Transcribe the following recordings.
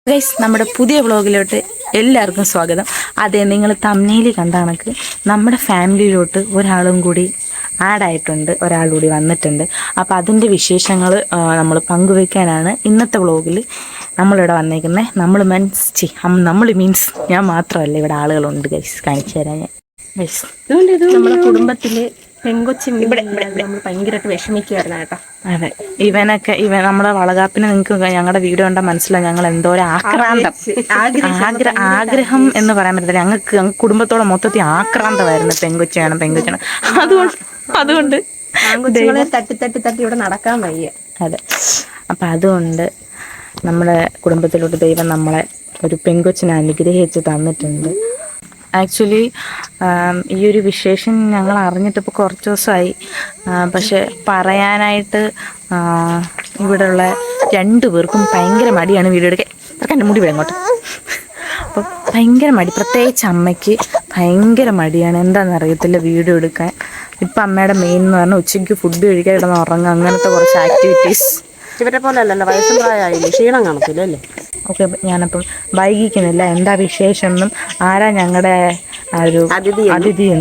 Guys, നമ്മുടെ പുതിയ വ്ളോഗിലോട്ട് എല്ലാവർക്കും സ്വാഗതം. അതെ, നിങ്ങൾ തമ്മിൽ കണ്ട കണക്ക് നമ്മുടെ ഫാമിലിയിലോട്ട് ഒരാളും കൂടി ആഡായിട്ടുണ്ട്, ഒരാൾ കൂടി വന്നിട്ടുണ്ട്. അപ്പോൾ അതിൻ്റെ വിശേഷങ്ങൾ നമ്മൾ പങ്കുവയ്ക്കാനാണ് ഇന്നത്തെ വ്ളോഗിൽ നമ്മളിവിടെ വന്നേക്കുന്നത്. നമ്മൾ മീൻസ് ഞാൻ മാത്രമല്ല, ഇവിടെ ആളുകളുണ്ട് ഗൈസ്. കാണിച്ചു തരാം ഞാൻ. ഗൈസ്, നമ്മുടെ കുടുംബത്തിൽ പെങ്കൊച്ചി നമ്മൾ ഭയങ്കരമായിട്ട് വിഷമിക്കുമായിരുന്നു കേട്ടോ. അതെ, ഇവൻ നമ്മുടെ വളകാപ്പിന് നിങ്ങൾക്ക് ഞങ്ങളുടെ വീഡിയോ കണ്ടാൽ മനസ്സിലാവും ഞങ്ങൾ എന്തോരം ആഗ്രഹം എന്ന് പറയാൻ പറ്റത്തില്ല. ഞങ്ങൾക്ക് കുടുംബത്തോളം മൊത്തത്തിൽ ആക്രാന്തമായിരുന്നു പെങ്കൊച്ചി വേണം. അതുകൊണ്ട് തട്ടി ഇവിടെ നടക്കാൻ വയ്യ. അതെ, അപ്പം അതുകൊണ്ട് നമ്മുടെ കുടുംബത്തിലോട്ട് ദൈവം നമ്മളെ ഒരു പെങ്കൊച്ചിനെ അനുഗ്രഹിച്ച് തന്നിട്ടുണ്ട്. ആക്ച്വലി ഈ ഒരു വിശേഷം ഞങ്ങൾ അറിഞ്ഞിട്ടിപ്പോൾ കുറച്ച് ദിവസമായി. പക്ഷെ പറയാനായിട്ട് ഇവിടെയുള്ള 2 പേർക്കും ഭയങ്കര മടിയാണ് വീഡിയോ എടുക്കാൻ. ഇവർക്ക് എൻ്റെ മുടി വേങ്ങോട്ട്. അപ്പോൾ ഭയങ്കര മടി, പ്രത്യേകിച്ച് അമ്മയ്ക്ക് ഭയങ്കര മടിയാണ്. എന്താണെന്നറിയത്തില്ല വീഡിയോ എടുക്കാൻ. ഇപ്പം അമ്മയുടെ മെയിൻ എന്ന് പറഞ്ഞാൽ ഉച്ചയ്ക്ക് ഫുഡ് കഴിക്കാൻ ഇടന്ന് ഉറങ്ങുക, അങ്ങനത്തെ കുറച്ച് ആക്ടിവിറ്റീസ്. ഇവരെ പോലെ അല്ലല്ലോ, വയസ്സും പ്രായമായില്ലേ, ക്ഷീണം കാണത്തില്ല അല്ലേ. ഓക്കെ, ഞാനപ്പം വൈകിക്കുന്നില്ല. എന്താ വിശേഷം എന്നും ആരാ ഞങ്ങളുടെ ഒരു അതിഥി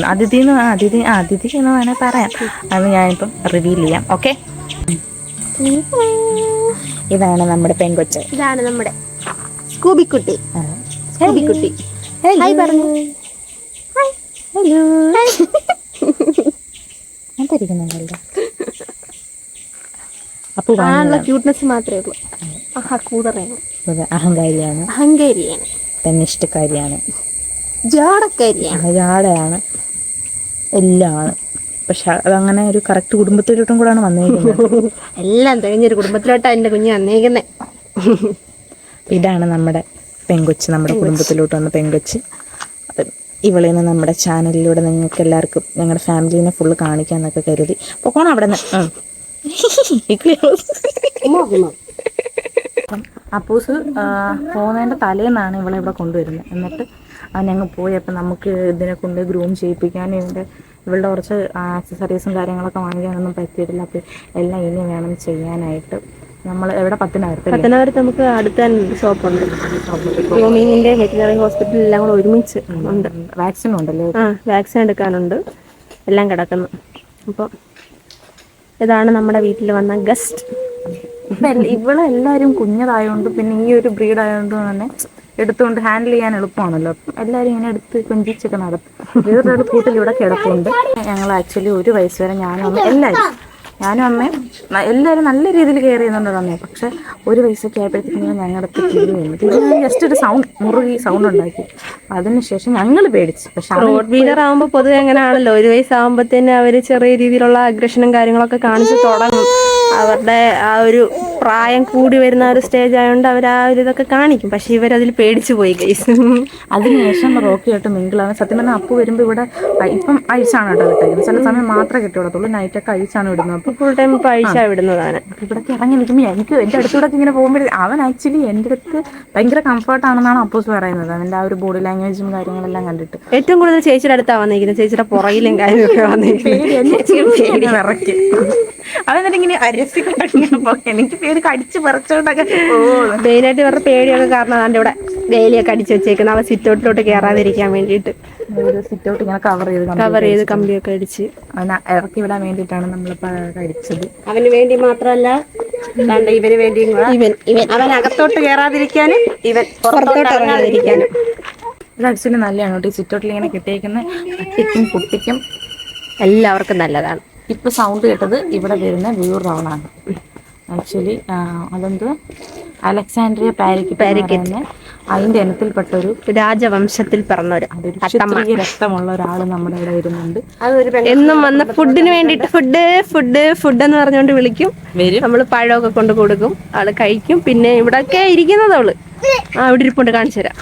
എന്ന് വേണേൽ പറയാം. അത് ഞാനിപ്പം റിവീൽ ചെയ്യാം. ഓക്കെ, ഇതാണ് നമ്മുടെ പെൺകൊച്ച്. ഇതാണ് നമ്മുടെ സ്കൂബിക്കുട്ടി. സ്കൂബിക്കുട്ടി ഹായ് പറഞ്ഞു. ഹലോ ണ്ടല്ലോ. അപ്പൊ ക്യൂട്ട്നെസ് മാത്രമേ ഉള്ളൂ. അഹങ്കാരിയാണ്, തന്നിഷ്ടക്കാരിയാണ്, ജാടയാണ്, എല്ലാമാണ്. പക്ഷെ അതങ്ങനെ ഒരു കറക്റ്റ് കുടുംബത്തിലോട്ടും കൂടാണ് വന്നേക്കുന്നത്. എല്ലാം തികഞ്ഞൊരു കുടുംബത്തിലോട്ടാണ് എൻ്റെ കുഞ്ഞ് വന്നേക്കുന്നത്. ഇതാണ് നമ്മുടെ പെങ്കൊച്ച്, നമ്മുടെ കുടുംബത്തിലോട്ട് വന്ന പെങ്കൊച്ച്. ഇവളിൽ നിന്ന് നമ്മുടെ ചാനലിലൂടെ നിങ്ങൾക്ക് എല്ലാവർക്കും ഞങ്ങളുടെ ഫാമിലീനെ ഫുള്ള് കാണിക്കാന്നൊക്കെ കരുതി. പോകണം അവിടെ നിന്ന്. അപ്പൂസ് പോകുന്നതിൻ്റെ തലേന്നാണ് ഇവളെ ഇവിടെ കൊണ്ടുവരുന്നത്. എന്നിട്ട് ഞങ്ങൾ പോയപ്പോൾ നമുക്ക് ഇതിനെ കൊണ്ട് ഗ്രൂം ചെയ്യിപ്പിക്കാൻ ഇവളുടെ കുറച്ച് ആക്സസറീസും കാര്യങ്ങളൊക്കെ വാങ്ങിക്കാനൊന്നും പറ്റിയിട്ടില്ല. അപ്പോൾ എല്ലാം ഇനി വേണം ചെയ്യാനായിട്ട്. നമ്മൾ എവിടെ പത്തനാപുരത്ത് നമുക്ക് അടുത്ത ഷോപ്പുണ്ട്. ഗ്രൂമിങ്ങിൻ്റെ വെറ്റിനറി ഹോസ്പിറ്റലിൽ എല്ലാം കൂടെ ഒരുമിച്ച് ഉണ്ട്. വാക്സിൻ ഉണ്ടല്ലോ. വാക്സിൻ എടുക്കാനുണ്ട്, എല്ലാം കിടക്കുന്നു. അപ്പോൾ ഇതാണ് നമ്മുടെ വീട്ടിൽ വന്ന ഗസ്റ്റ്. ഇവളെല്ലാവരും കുഞ്ഞതായതുകൊണ്ട് പിന്നെ ഈ ഒരു ബ്രീഡ് ആയതുകൊണ്ട് തന്നെ എടുത്തുകൊണ്ട് ഹാൻഡിൽ ചെയ്യാൻ എളുപ്പമാണല്ലോ. എല്ലാവരും ഇങ്ങനെ എടുത്ത് കൊഞ്ചിച്ചൊക്കെ നടത്തും. വേറൊരു കൂട്ടിൽ ഇവിടെ കിടപ്പുണ്ട്. ഞങ്ങൾ ആക്ച്വലി 1 വയസ്സ് വരെ ഞാനും അമ്മയും എല്ലാവരും നല്ല രീതിയിൽ കെയർ ചെയ്യുന്നുണ്ട് തന്നെ. പക്ഷെ 1 വയസ്സൊക്കെ ആയപ്പോഴത്തേക്കും ഞങ്ങളുടെ ജസ്റ്റ് ഒരു മുറുകി സൗണ്ട് ഉണ്ടാക്കി. അതിനുശേഷം ഞങ്ങൾ പേടിച്ചു. പക്ഷെ റോഡ് വീലർ ആകുമ്പോൾ പൊതുവെ അങ്ങനെയാണല്ലോ, 1 വയസ്സാകുമ്പോഴത്തേന് അവർ ചെറിയ രീതിയിലുള്ള അഗ്രഷനും കാര്യങ്ങളൊക്കെ കാണിച്ച് തുടങ്ങും. അവരുടെ ആ ഒരു പ്രായം കൂടി വരുന്ന ഒരു സ്റ്റേജ് ആയതുകൊണ്ട് അവർ ആ ഒരു ഇതൊക്കെ കാണിക്കും. പക്ഷെ ഇവരതിൽ പേടിച്ചു പോയി ഗൈസ്. അതിനുശേഷം റോക്കിയായിട്ട് മിങ്കിളാണ്. സത്യം പറഞ്ഞാൽ അപ്പു വരുമ്പോൾ ഇവിടെ ഇപ്പം അഴിച്ചാണ് കേട്ടോ വിട്ടേക്കുന്നത്. ചില സമയം മാത്രമേ കിട്ടിയുള്ളൂ. നൈറ്റൊക്കെ അഴിച്ചാണ് വിടുന്നത്. അപ്പോൾ ഫുൾ ടൈം ഇപ്പോൾ അഴിച്ചാണ് വിടുന്നതാണ്. ഇവിടേക്ക് ഇറങ്ങി നിൽക്കുമ്പോൾ എനിക്ക് എൻ്റെ അടുത്തൂടെ ഇങ്ങനെ പോകുമ്പോൾ അവൻ ആക്ച്വലി എൻ്റെ അടുത്ത് ഭയങ്കര കംഫർട്ടാണെന്നാണ് അപ്പൂസ് പറയുന്നത്. അവൻ്റെ ആ ഒരു ബോഡി ലാംഗ്വേജും കാര്യങ്ങളെല്ലാം കണ്ടിട്ട്. ഏറ്റവും കൂടുതൽ ചേച്ചിയുടെ അടുത്താണ് വന്നിരിക്കുന്നത്. ചേച്ചിയുടെ പുറകിലും കാര്യമൊക്കെ വന്നിരിക്കുന്നത്. വിറയ്ക്കും അതെന്നിട്ടിങ്ങനെ അരസിക്കൊണ്ടിരിക്കുമ്പോൾ എനിക്ക് പേര് കടിച്ച് പറിച്ചോണ്ടൊക്കെ. മെയിനായിട്ട് ഇവരുടെ പേടിയൊക്കെ കാരണം അതിൻ്റെ ഇവിടെ വേലിയൊക്കെ അടിച്ച് വെച്ചേക്കുന്നത്. അവ സിറ്റൗട്ടിലോട്ട് കയറാതിരിക്കാൻ വേണ്ടിയിട്ട് സിറ്റൗട്ട് ഇങ്ങനെ കവർ ചെയ്ത് കമ്പിയൊക്കെ അടിച്ച് അവനെ ഇറക്കി വിടാൻ വേണ്ടിയിട്ടാണ് നമ്മളിപ്പോൾ അടിച്ചത്. അവന് വേണ്ടി മാത്രമല്ല, ഇവന് വേണ്ടിയും അവൻ അകത്തോട്ട് കയറാതിരിക്കാനും ഇവൻ പുറത്തോട്ട് ഇറങ്ങാതിരിക്കാനും. ഇത് ആക്ച്വലി നല്ലതാണ് കേട്ടോ. ഈ സിറ്റൗട്ടിൽ ഇങ്ങനെ കിട്ടിയേക്കുന്ന പട്ടിക്കും കുട്ടിക്കും എല്ലാവർക്കും നല്ലതാണ്. ഇപ്പൊ സൗണ്ട് കേട്ടത് ഇവിടെ വരുന്ന വേറൊരാളാണ്. ആക്ച്വലി അതെന്ത് അലക്സാൻഡ്രിയ പാരക്കിറ്റ്, അതിന്റെ ഇനത്തിൽപ്പെട്ട ഒരു രാജവംശത്തിൽ പിറന്നൊരു രക്തമുള്ള ഒരാൾ നമ്മുടെ ഇവിടെ വരുന്നുണ്ട്. എന്നും വന്ന് ഫുഡിന് വേണ്ടിയിട്ട് ഫുഡ് എന്ന് പറഞ്ഞുകൊണ്ട് വിളിക്കും. നമ്മൾ പഴമൊക്കെ കൊണ്ട് കൊടുക്കും, ആള് കഴിക്കും. പിന്നെ ഇവിടെയൊക്കെ ഇരിക്കുന്നത് അവള് ഇവിടെ ഇരിപ്പുണ്ട്, കാണിച്ചു തരാം.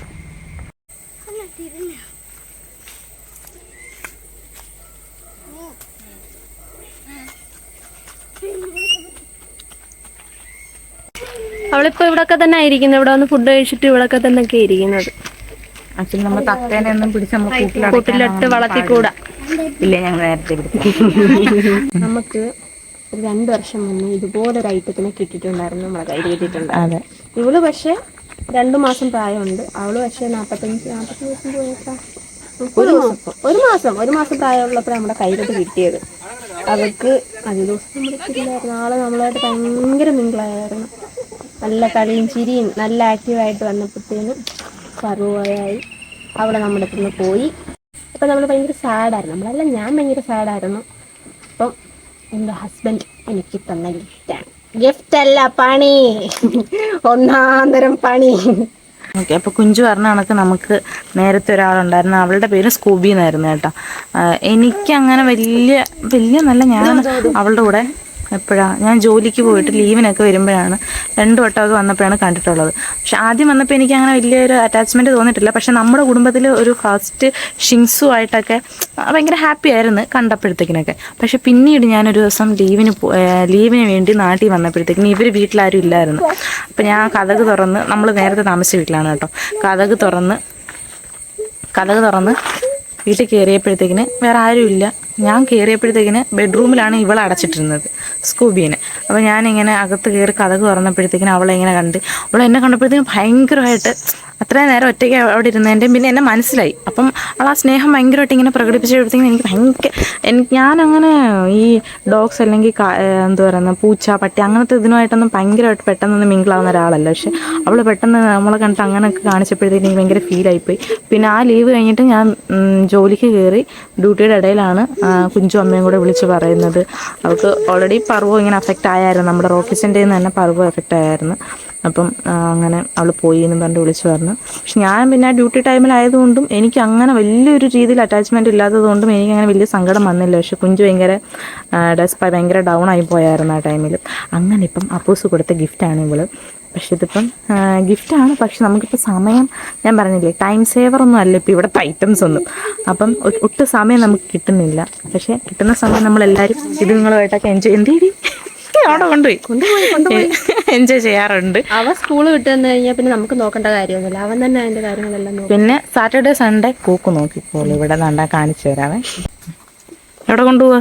അവളിപ്പോ ഇവിടൊക്കെ തന്നെ ഇരിക്കുന്നത്. ഇവിടെ വന്ന് ഫുഡ് കഴിച്ചിട്ട് ഇവിടൊക്കെ തന്നെ ഒക്കെ ഇരിക്കുന്നത്. ആക്ച്വലി നമ്മൾ തത്തേനെയൊന്നും പിടിച്ച് നമ്മൾ കൂട്ടിലിട്ട് വളർത്തിക്കൂടാ. ഇല്ലേ, ഞങ്ങൾ നേരത്തെ നമുക്ക് 2 വർഷം മുന്നേ ഇതുപോലൊരു ഐറ്റത്തിനെ കിട്ടിയിട്ടുണ്ടായിരുന്നു, നമ്മളെ കയ്യിൽ കിട്ടിയിട്ടുണ്ട്. ഇവള് പക്ഷെ 2 മാസം പ്രായമുണ്ട്. അവള് പക്ഷേ 45 ദിവസം പോയേക്കാ. 1 മാസം പ്രായമുള്ളപ്പോൾ നമ്മുടെ കയ്യിലോട്ട് കിട്ടിയത്. അവൾക്ക് 5 ദിവസം നമ്മുടെ കിട്ടില്ലായിരുന്നു. ആള് നമ്മളായിട്ട് ഭയങ്കര മിങ്കിളായിരുന്നു. നല്ല കളിയും ചിരിയും നല്ല ആക്റ്റീവായിട്ട് വന്നപ്പോഴത്തേനും പരുവയായി അവളെ നമ്മുടെ അടുത്ത് നിന്ന് പോയി. അപ്പം നമ്മൾ ഭയങ്കര സാഡായിരുന്നു. നമ്മളല്ല, ഞാൻ ഭയങ്കര സാഡായിരുന്നു. അപ്പം എൻ്റെ ഹസ്ബൻഡ് എനിക്ക് തന്ന ഗിഫ്റ്റാണ്. ഗിഫ്റ്റ് അല്ല, പണി. ഒന്നാന്തരം പണി. ഓക്കെ. അപ്പോൾ കുഞ്ചു പറഞ്ഞ കണക്ക് നമുക്ക് നേരത്തെ ഒരാളുണ്ടായിരുന്നു, അവളുടെ പേര് സ്കൂബി എന്നായിരുന്നു കേട്ടോ. എനിക്കങ്ങനെ വലിയ നല്ല, ഞാൻ അവളുടെ കൂടെ എപ്പോഴാണ് ഞാൻ ജോലിക്ക് പോയിട്ട് ലീവിനൊക്കെ വരുമ്പോഴാണ് 2 വട്ടമൊക്കെ വന്നപ്പോഴാണ് കണ്ടിട്ടുള്ളത്. പക്ഷെ ആദ്യം വന്നപ്പോൾ എനിക്ക് അങ്ങനെ വലിയൊരു അറ്റാച്ച്മെൻറ്റ് തോന്നിയിട്ടില്ല. പക്ഷെ നമ്മുടെ കുടുംബത്തിൽ ഒരു ഫസ്റ്റ് ഷിങ്സു ആയിട്ടൊക്കെ ഭയങ്കര ഹാപ്പി ആയിരുന്നു കണ്ടപ്പോഴത്തേക്കിനൊക്കെ. പക്ഷെ പിന്നീട് ഞാനൊരു ദിവസം ലീവിന് വേണ്ടി നാട്ടിൽ വന്നപ്പോഴത്തേക്കിന് ഇവർ വീട്ടിലാരും ഇല്ലായിരുന്നു. അപ്പം ഞാൻ കതക് തുറന്ന്, നമ്മൾ നേരത്തെ താമസിച്ച വീട്ടിലാണ് കേട്ടോ, കതക് തുറന്ന് വീട്ടിൽ കയറിയപ്പോഴത്തേക്കിന് വേറെ ആരുമില്ല. ഞാൻ കയറിയപ്പോഴത്തേക്കിന് ബെഡ്റൂമിലാണ് ഇവൾ അടച്ചിട്ടിരുന്നത്, സ്കൂബീനെ. അപ്പോൾ ഞാനിങ്ങനെ അകത്ത് കയറി കതക് തുറന്നപ്പോഴത്തേക്കിന് അവളെ ഇങ്ങനെ കണ്ട്, അവളെന്നെ കണ്ടപ്പോഴത്തേക്കും ഭയങ്കരമായിട്ട് അത്രയും നേരം ഒറ്റയ്ക്ക് അവിടെ ഇരുന്നതിൻ്റെ പിന്നെ എന്നെ മനസ്സിലായി. അപ്പം അവൾ ആ സ്നേഹം ഭയങ്കരമായിട്ട് ഇങ്ങനെ പ്രകടിപ്പിച്ചപ്പോഴത്തേക്കും എനിക്ക് ഞാനങ്ങനെ ഈ ഡോഗ്സ് അല്ലെങ്കിൽ എന്താ പറയുന്നത് പൂച്ച പട്ടി അങ്ങനത്തെ ഇതിനുമായിട്ടൊന്നും ഭയങ്കരമായിട്ട് പെട്ടെന്നൊന്നും മിങ്കിളാവുന്ന ഒരാളല്ല. പക്ഷെ അവൾ പെട്ടെന്ന് നമ്മളെ കണ്ടിട്ട് അങ്ങനെയൊക്കെ കാണിച്ചപ്പോഴത്തേക്കും എനിക്ക് ഭയങ്കര ഫീലായിപ്പോയി. പിന്നെ ആ ലീവ് കഴിഞ്ഞിട്ട് ഞാൻ ജോലിക്ക് കയറി ഡ്യൂട്ടിയുടെ ഇടയിലാണ് കുഞ്ചു അമ്മയും കൂടെ വിളിച്ച് പറയുന്നത്. അവൾക്ക് ഓൾറെഡി പർവ്വം ഇങ്ങനെ അഫക്റ്റ് ആയായിരുന്നു, നമ്മുടെ റോക്കിസിൻ്റെ തന്നെ പർവ്വം എഫക്റ്റ് ആയിരുന്നു. അപ്പം അങ്ങനെ അവൾ പോയി എന്ന് പറഞ്ഞിട്ട് വിളിച്ച് പറഞ്ഞു. പക്ഷെ ഞാൻ പിന്നെ ഡ്യൂട്ടി ടൈമിലായതുകൊണ്ടും എനിക്ക് അങ്ങനെ വലിയൊരു രീതിയിൽ അറ്റാച്ച്മെൻറ്റ് ഇല്ലാത്തതുകൊണ്ടും എനിക്കങ്ങനെ വലിയ സങ്കടം വന്നില്ല. പക്ഷെ കുഞ്ചു ഭയങ്കര ഡൗൺ ആയി പോയായിരുന്നു ആ ടൈമിൽ. അങ്ങനെ ഇപ്പം അപ്പൂസ് കൊടുത്ത ഗിഫ്റ്റാണ് ഇവള്. പക്ഷെ ഇതിപ്പം ഗിഫ്റ്റാണ്, പക്ഷെ നമുക്കിപ്പോൾ സമയം, ഞാൻ പറഞ്ഞില്ലേ ടൈം സേവറൊന്നും അല്ല ഇപ്പോൾ ഇവിടുത്തെ ഐറ്റംസ് ഒന്നും. അപ്പം ഒട്ടും സമയം നമുക്ക് കിട്ടുന്നില്ല. പക്ഷെ കിട്ടുന്ന സമയം നമ്മളെല്ലാവരും ഇതുങ്ങളുമായിട്ടൊക്കെ അവിടെ കൊണ്ടുപോയി എൻജോയ് ചെയ്യാറുണ്ട്. അവൻ സ്കൂള് വിട്ട് വന്നു കഴിഞ്ഞാൽ പിന്നെ നമുക്ക് നോക്കേണ്ട കാര്യമൊന്നുമില്ല, അവൻ തന്നെ അതിന്റെ കാര്യങ്ങളെല്ലാം നോക്കും. പിന്നെ സാറ്റർഡേ സൺഡേ കൂക്ക് നോക്കിക്കോളൂ. ഇവിടെ നണ്ടാ കാണിച്ചു തരാവേ. എവിടെ കൊണ്ടുപോവാ?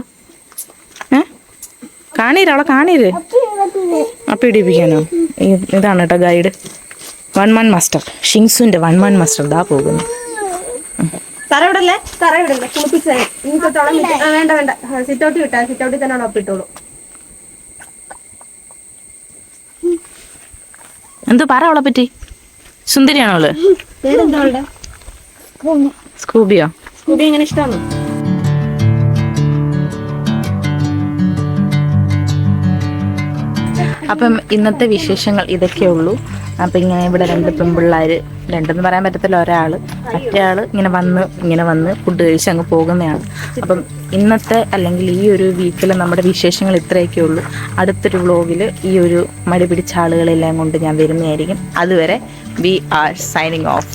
അവളെ കാണീര് അപ്പം ഇടിപ്പിക്കാനോ? ഇതാണ് കേട്ടോ ഗൈഡ്, 1 month മാസ്റ്റർ, ഷിങ്സുന്റെ 1 month മാസ്റ്റർ. ഇതാ പോകുന്നു. തറവിടല്ലേ കുളിപ്പിച്ചേ. വേണ്ട സിറ്റൗട്ട് കിട്ടാ, സിറ്റൗട്ടിൽ തന്നെ ഒപ്പിട്ടോളൂ. എന്ത് പറ അവളെ പറ്റി? സുന്ദരിയാണോ അവള്? പേരെന്താ അവളുടെ? സ്കൂബി എങ്ങനെ ഇഷ്ടമാണോ? അപ്പം ഇന്നത്തെ വിശേഷങ്ങൾ ഇതൊക്കെ ഉള്ളൂ. അപ്പം ഇങ്ങനെ ഇവിടെ 2 പെൺപിള്ളേർ, 2 പറയാൻ പറ്റത്തില്ല, മറ്റേ ആൾ ഇങ്ങനെ വന്ന് ഫുഡ് കഴിച്ച് അങ്ങ് പോകുന്നതാണ്. അപ്പം ഇന്നത്തെ അല്ലെങ്കിൽ ഈ ഒരു വീക്കിൽ നമ്മുടെ വിശേഷങ്ങൾ ഇത്രയൊക്കെ ഉള്ളൂ. അടുത്തൊരു വ്ളോഗിൽ ഈ ഒരു മടി പിടിച്ച ആളുകളെല്ലാം കൊണ്ട് ഞാൻ വരുന്നതായിരിക്കും. അതുവരെ വി ആർ സൈനിങ് ഓഫ്.